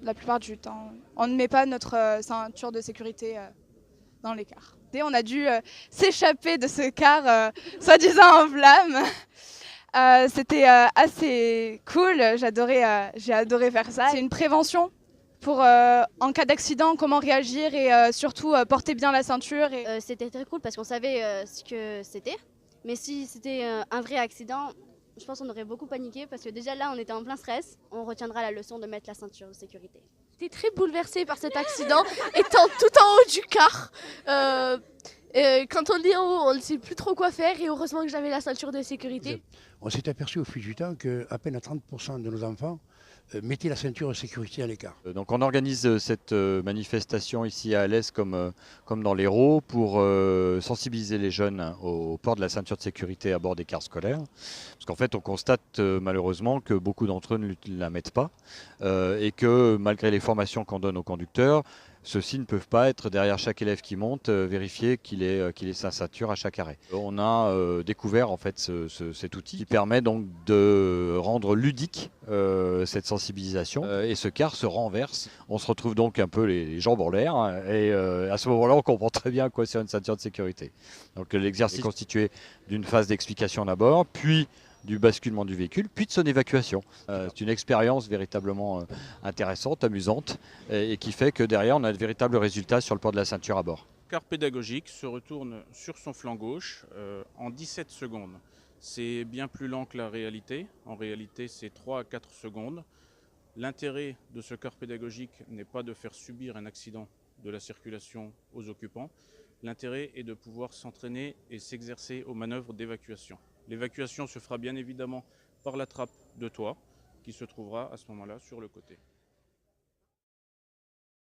La plupart du temps, on ne met pas notre ceinture de sécurité dans les cars. Et on a dû s'échapper de ce car soi-disant en flammes. C'était assez cool, j'ai adoré faire ça. C'est une prévention pour en cas d'accident, comment réagir et surtout porter bien la ceinture. C'était très cool parce qu'on savait ce que c'était. Mais si c'était un vrai accident, je pense qu'on aurait beaucoup paniqué parce que déjà là, on était en plein stress. On retiendra la leçon de mettre la ceinture de sécurité. J'étais très bouleversée par cet accident, étant tout en haut du car. Quand on est en haut, on ne sait plus trop quoi faire et heureusement que j'avais la ceinture de sécurité. On s'est aperçu au fil du temps qu'à peine à 30% de nos enfants mettaient la ceinture de sécurité à l'écart. Donc on organise cette manifestation ici à Alès comme dans l'Hérault pour sensibiliser les jeunes au port de la ceinture de sécurité à bord des cars scolaires. Parce qu'en fait on constate malheureusement que beaucoup d'entre eux ne la mettent pas et que malgré les formations qu'on donne aux conducteurs, ceux-ci ne peuvent pas être derrière chaque élève qui monte, vérifier qu'il ait sa ceinture à chaque arrêt. On a découvert en fait cet outil qui permet donc de rendre ludique cette sensibilisation et ce car se renverse. On se retrouve donc un peu les jambes en l'air et à ce moment-là on comprend très bien quoi c'est une ceinture de sécurité. Donc l'exercice est constitué d'une phase d'explication d'abord, puis du basculement du véhicule, puis de son évacuation. C'est une expérience véritablement intéressante, amusante, et qui fait que derrière, on a de véritables résultats sur le port de la ceinture à bord. Le car pédagogique se retourne sur son flanc gauche en 17 secondes. C'est bien plus lent que la réalité. En réalité, c'est 3 à 4 secondes. L'intérêt de ce car pédagogique n'est pas de faire subir un accident de la circulation aux occupants. L'intérêt est de pouvoir s'entraîner et s'exercer aux manœuvres d'évacuation. L'évacuation se fera bien évidemment par la trappe de toit qui se trouvera à ce moment-là sur le côté.